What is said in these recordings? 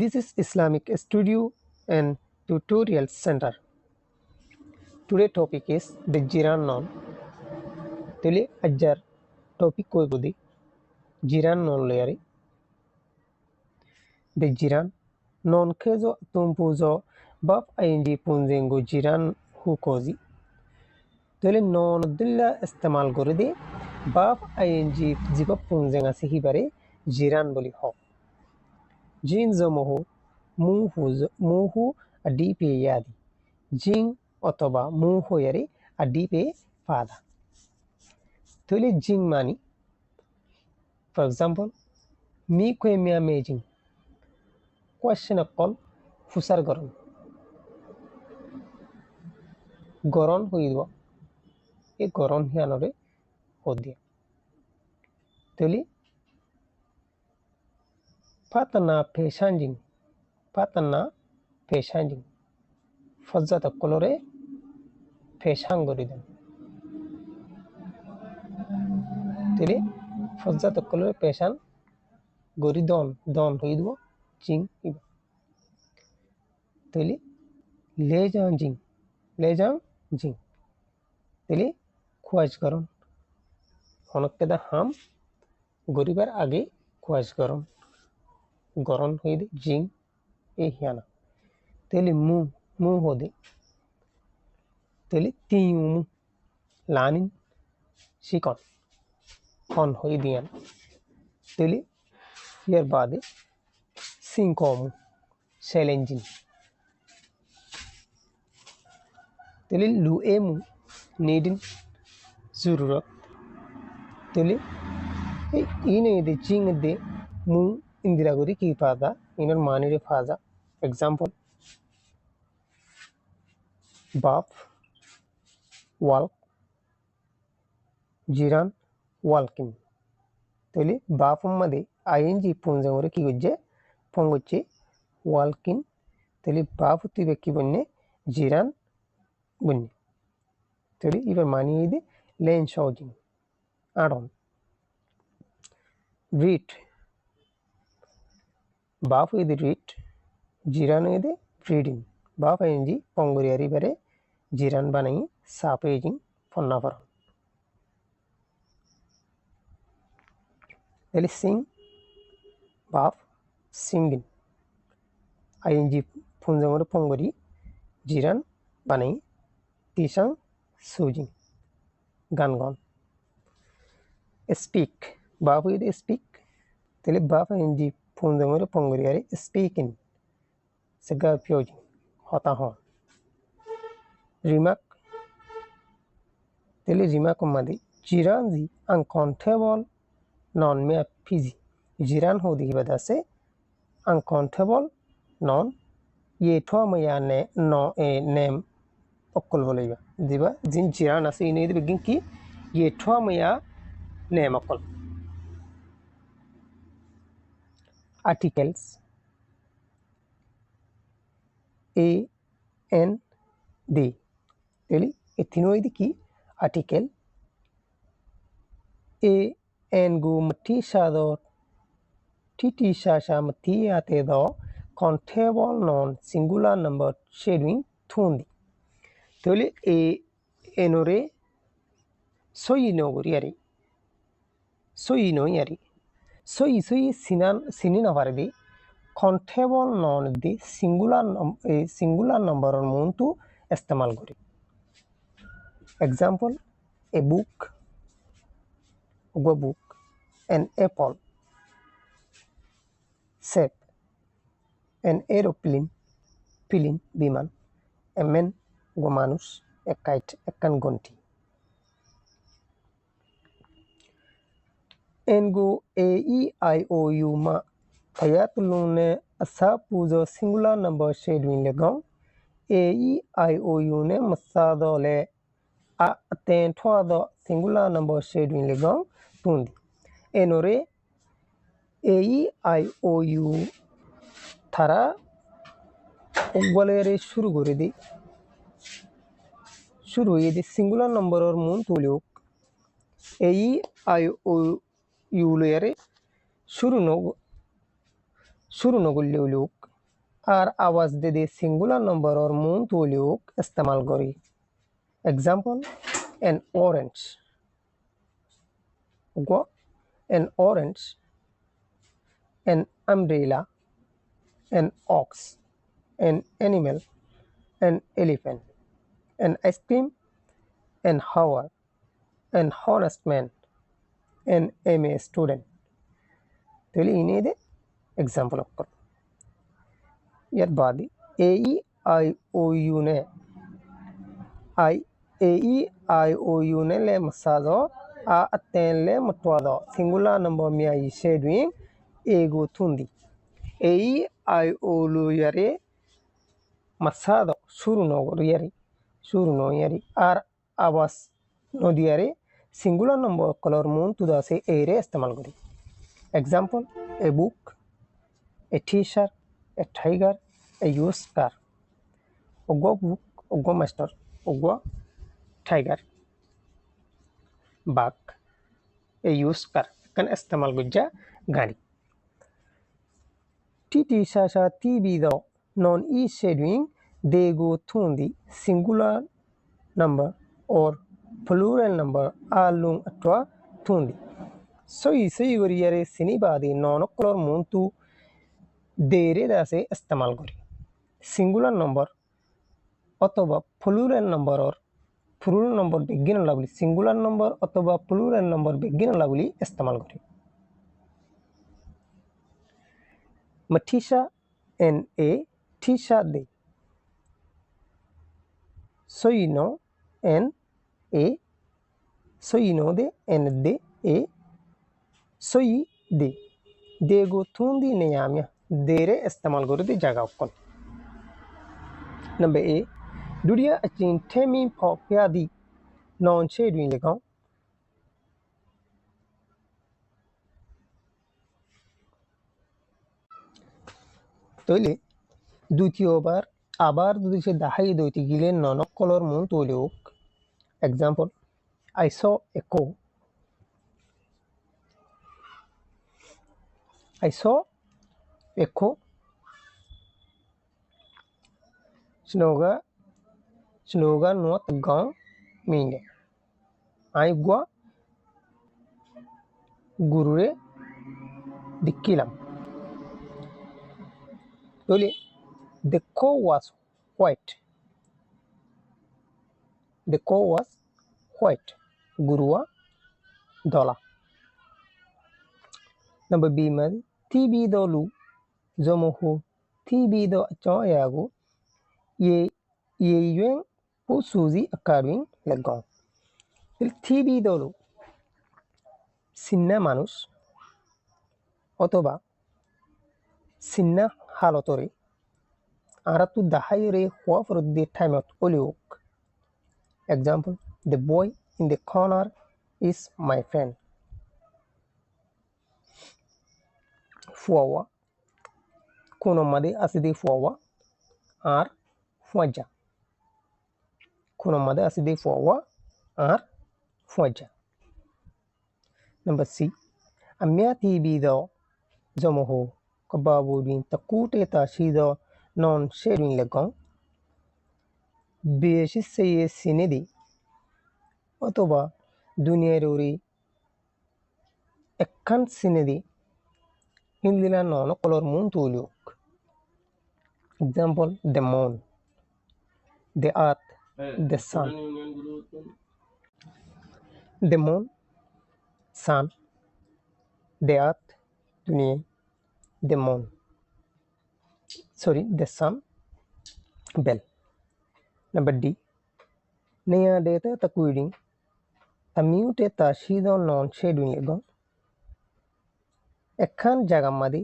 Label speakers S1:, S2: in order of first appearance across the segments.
S1: This is Islamic Studio and Tutorial Center. Today topic is the Jiran noun. Tuli ajar topic koi budi Jiran noun layari. The Jiran noun kezo tumpuzo bab ing punzengo Jiran hu kozi. Tuli noun dilla istemal goridi bab ing jiba punzenga sihibare Jiran boli ho. Jin zomohu muhu adipe yadi. Jing otoba muhu yari adipe fada. Tuli jing mani. For example, mi kwe mi amazing. Question a call fusar goron. Goron huidwa. E goron hianore hodia. Tuli patana peshanjing. Patana peshanjing. Fazata colore peshangoridam. Tuli fazata colore peshan goridon don huidwa jing iba. Tuli lejang jing. Lejang jing. Tuli খুয়াজ করন অনেকটা হাম গরিবার আগে খুয়াজ করন গরন হইদে জিং এ হিয়ানা তেলি মু হদে তেলি তিউ লানিন শিকন হন হই দিয়ান তেলি ইয়ার বাদে সিংকম চ্যালেঞ্জিং তেলি লু এমু নিডিন जरूरत तेली इन दे जिंग दे मु इंदिरा गुरी की फादा इनर मानी रे फाजा एग्जांपल बाप वाल्क जिरान वाल्किंग तेली बाप मध्ये आईएनजी पुंजंगोरे की गुज्जे पंगोच्चे वाल्किंग तेली बाप ती बेकी बन्ने जिरान बन्ने तेली इवर मानी दे Lane shouting. Add-on. Read. Baf with read. Jiran with reading. Baf ing pongoriari bare jiran banai sapaging fonnavar. Then sing. Baf singing. Ing punjamor pongori jiran banai tisang sujing. Gun gone. Speak. Babu is speak. Tele Baba inji punzamore pongoriari speaking. Sega pyoji. Hota hon. Remark. Tele remark madi. Jiranzi uncountable non mea physi. Jiran ho di wada se uncountable non ye thwa maya ne no a name okkol bolega. Diba jin jiran ase ine de begin ki ye thwa maya name okkol. Articles A N D teli etinoid ki article A N gu mati shado titi shasha mati ate do countable non singular number shading thundi teli A enore soy no guriari soy no yari soy sinin avardi countable non di singular number on muntu istemal guri example a book an apple shape an aeroplane pilin biman a man gomanus a kite a kan gonti Engo A E I O U ma ayatulune asa puzo singular number shading legong A E I O U ne masado le a ten twado singular number shading legong tundi enore A E I O U thara uggwalere shuru goridi shuru yedi singular number or moon tuliok A E I O U lere shuru no gulle uluk আর আওয়াজ দে singular নম্বর और मून तुलियोक इस्तेमाल करी example an orange go an orange an umbrella an ox an animal an elephant an ice cream an hour an honest man an MA student তাহলে ইনি দে example অক্ষর এর বাদে এ ই আই ও ইউ নে ए ई आई ओ यू ने ले मसाजो आ अतेन ले मतवादो singular number में आई शेडविंग एगो थुंदी ए ई आई ओ लू यारे मसादो शुरू नो यारी आर आवास नो दियारे सिंगुलर नंबर कलर मून तुदा से एरे इस्तेमाल करी example a book a T-shirt a tiger a used car ओगो बुक ओगो मास्टर ओगो टाइगर बाग ए यूज कर कन इस्तेमाल गुज्जा गाड़ी टी शाशा टी बीदो नॉन ई शेडविंग देगो थूंदी सिंगुलर नंबर और प्लूरल नंबर आलूं अथवा थूंदी सोई गोरियारे सिनी बादी नॉन कलर मुंतु देरे दासे इस्तेमाल करी सिंगुलर नंबर अथवा प्लूरल नंबर और प्लूरल नंबर बेगिन लागली सिंगुलर नंबर अथवा प्लूरल नंबर बेगिन लागली इस्तेमाल करी मटीशा एन ए टीशा दे सोइनो एन ए सोइनो दे एन दे ए सोई दे देगो थूंदी नयाम्या देरे इस्तेमाल करी दे जगह को नंबर ए दुनिया अचिन थेमी फोपियादी नॉन शेडविंग लेगाओ तोले द्वितीयবার আবার যদি সে দাহাই দইতে গিলে ননক কলর মন তোলেওক example I saw echo Shinoga nuot gaon minge aigua gurure dikilam tole the cow was white guruwa dola number b mad tb dolu zomohu tb do choyago ye yuen po suzi akarwin legon tb dolu sinna মানুষ অথবা sinna হালতরে আরাতু দাহাইরে হওয়া ফরদে টাইমত ওলিওক example the boy in the corner is my friend fuawa kono made asidi fuawa ar fuaja kono made asidi fuawa ar fuaja number c amya tibido zomoho kababu bin takute tashido non sharing legon বেশি সেই সিনেদি অথবা দুনিয়ার ওরি একখান সিনেদি হিন্দিলা নন কলর মুন তুলিওক example the moon the earth the sun the moon sun the earth दुनिया the moon the sun bell number d नया डेटा तकुइडिंग तम्यूटे ताशीदो नॉन शेडविंग लेगो एकखान जगह मदी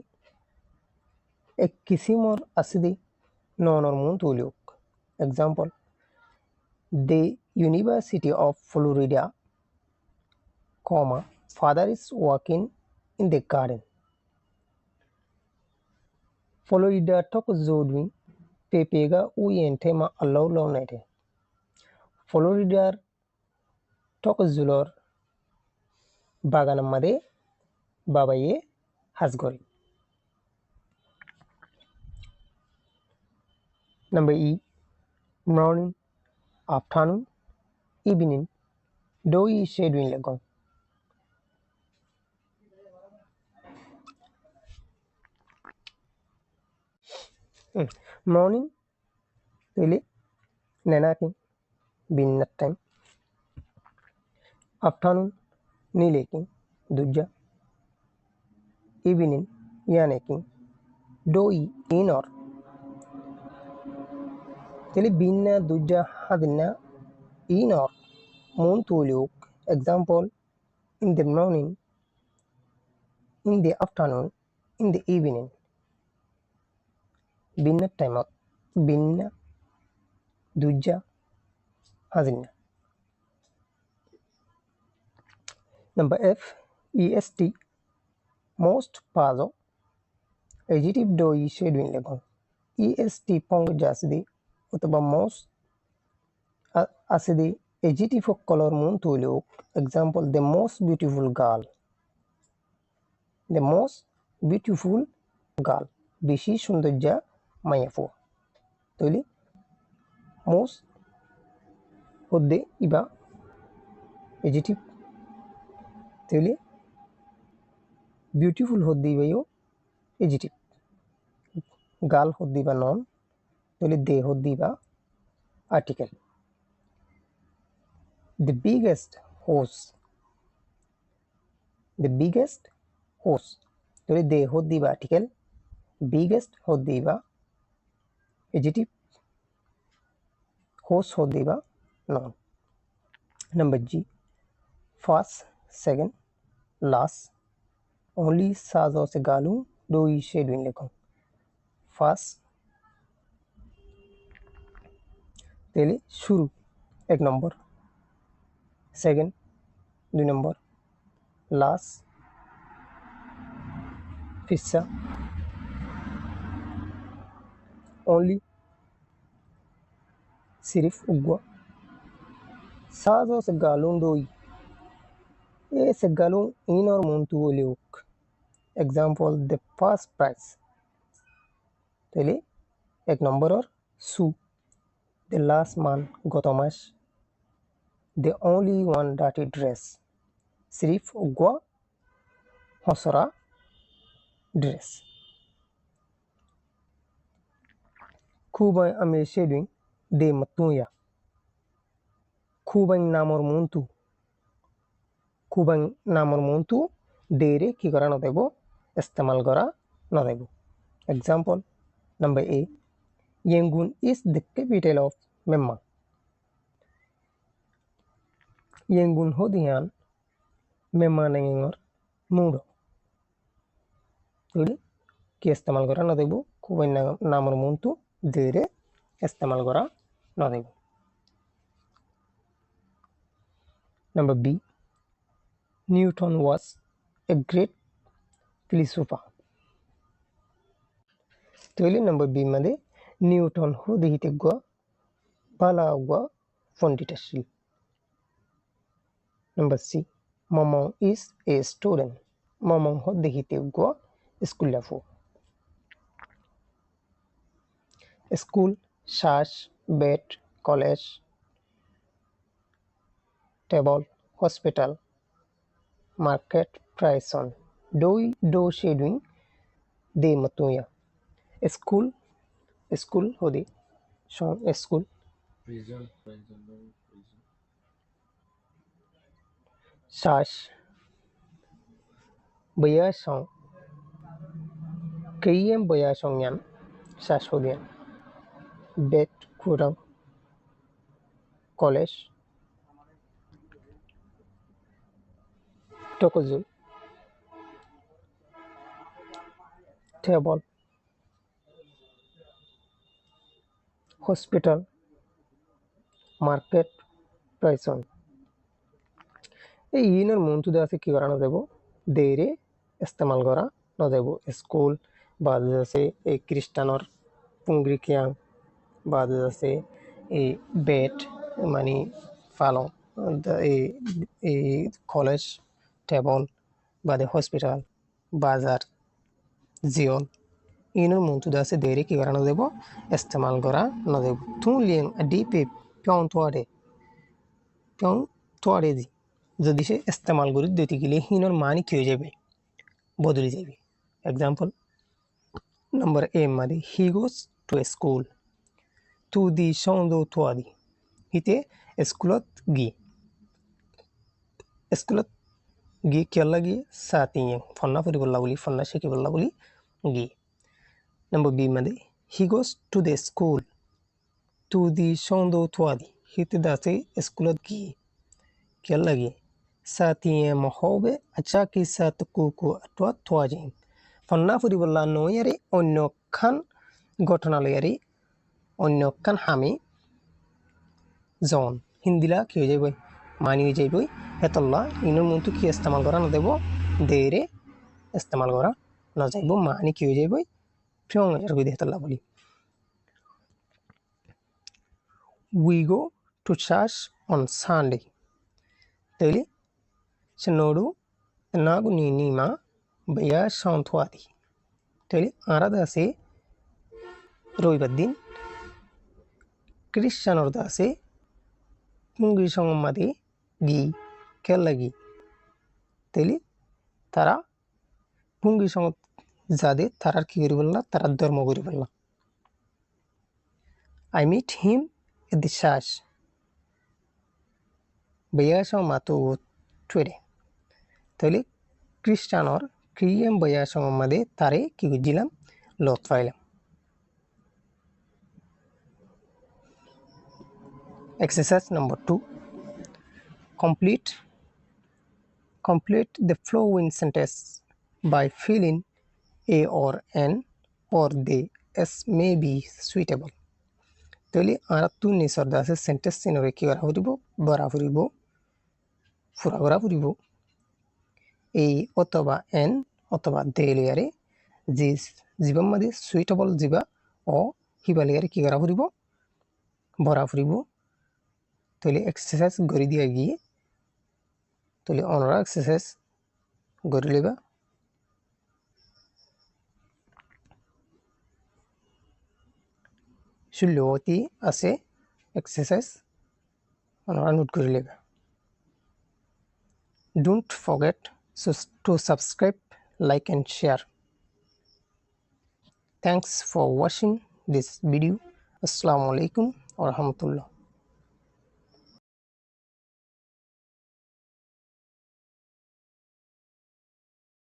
S1: एक किसी मोर असदी नॉन और मून तुलियोक example the University of Florida father is working in the garden Florida tok zodwin pepega uyentema allow lawnete Florida tok zulor बागानमध्ये बाबाये हाजगोरी Number E, morning, afternoon, evening. Doi scheduling lagon. Morning, really, nenaking, bin nut time. Afternoon, nilaking, duja. Evening, yanaking, doi inor. Really, binna, duja, hadina, inor. Moon tuluk. Example, in the morning, in the afternoon, in the evening. Binna time out. Binna, duja, hadina. Number F, est, most pazo. Adjective doi scheduling lagon. est pong jasdi utaba most asidi adjective of color moon tuluk. Example, the most beautiful girl. The most beautiful girl. Bishi sundajja mayafo. Tuli most hodde iba adjective. Tuli beautiful hodde iba yo adjective. Girl hodde iba noun. Tuli de hodde iba article. The biggest horse. The biggest horse. Tuli de hodde iba article. Biggest hodde iba adjective. Horse hodde iba noun. Number G, first, second, last. Only sazo se galu doi scheduling lagon. First, tele shuru एक number. Second, 2 number. Last, fissa. Only, sirif ugwa. Sazo se galun doi. E se galun inor muntu oleuk. Example, the first prize. Tele एक number or su. The last man gotomash. The only one dirty dress. Sirif ugwa hosora dress. Kuba ame scheduling de matuya. Kuba namor muntu. Kuba namor muntu dere ki kara no debo istemal kara no debo. Example, number A, Yangon is the capital of Myanmar. Yangon hodiyan Myanmar nangor mudo. Tuli ki istemal kara no debo kuba namor muntu dere istemal kara no debo. Number B, Newton was a great philosopher. Tuli number B made Newton hodi hitegwa bala gwa fonditashi. Number C, Mamon is a student. Mamon hodi hitegwa school. School, church, bed, college, table, hospital, market, price on. Do shadowing de matuya. School hodi. Shon school.
S2: Prison.
S1: Church. Baya song. Kayem baya song yan. Church hodi. Bed kura. College. Tokozu. Table. Hospital. Market. Price on. এই inner Montu দে আছে কি করা না দেবো দেরে ইস্তেমাল করা না দেবো school বাদ আছে এই খ্রিস্টানর পুংগ্রিকিয়াং বাদ আছে এই বেট মানে ফালো এই কলেজ টেবল বাদে হসপিটাল বাজার জিওল ইনৰ মনটো আছে দেৰে কি করা নদেব ইস্তেমাল করা নদেব তুন লিয়েং ডি পে পিয়ন তোয়ারে দি যদি সে ইস্তেমাল করি দিতে গেলে হিনর মানি কি হয়ে যাবে বদলে যাবে এক্সাম্পল নাম্বার এ মাদি হি গোস টু স্কুল তু দি সন্দ তোয়াদি হিতে স্কুলত গি কেলা গিয়ে সাতিয়ে ফন্না পরি বললা বলি ফন্না শেখি বললা বলি গি নাম্বার বি মাদে he goes to the school to the সন্দ তোয়াদি হিতে দাসে স্কুলত গি কেলা গিয়ে সাতিয়ে মহবে আচ্ছা কি সাত কুকু আটুয়া তোয়াজিং ফন্না পরি বললা নয়ারে অন্য খান ঘটনালয়ারি অন্য খান হামি জন হিন্দিলা কি হয়ে যাবে মানি হয়ে যাবে হেতল্লা ইনুর মন্তু কি ইস্তেমাল করা না দেব দেরে ইস্তেমাল করা না যাইব মানি কি হয়ে যাবে ফিয়ং এর কই হেতল্লা বলি we go to church on Sunday তাইলে সে নোডু নাগু নি মা বেয়া সন্তুয়াদি তাইলে আরাদা আছে রবিবার দিন খ্রিস্টানর দাসে পুঙ্গি সংমাদে গি কেল্লাগি তাইলে তারা পুঙ্গি সং যাদে তারার কি করি বললা তারার ধর্ম করি বললা I meet him at the church বেয়া সং মাতো টুরে তাইলে খ্রিস্টানর ক্রিয়াম বেয়া সংমাদে তারে কি বুঝিলাম লত পাইলাম Exercise number 2. Complete the following sentence by filling a or an or the s may be suitable. তাহলে আমরা তুন নিসর দাসে সেন্টেন্স সিনরে কি করা ফুরিব বরা ফুরিব ফুরা করা ফুরিব এই অথবা এন অথবা দে লেয়ারে যে জীবন মাঝে সুইটেবল জীবা ও হিবা লেয়ারে কি করা ফুরিব বরা ফুরিব তাহলে এক্সারসাইজ করে দিয়ে গিয়ে তাহলে অনরা এক্সারসাইজ করে লেবা শুল্যতি আছে এক্সারসাইজ অনরা নোট করে লেবা don't forget to subscribe, like and share. Thanks for watching this video. Assalamu alaikum wa rahmatullah.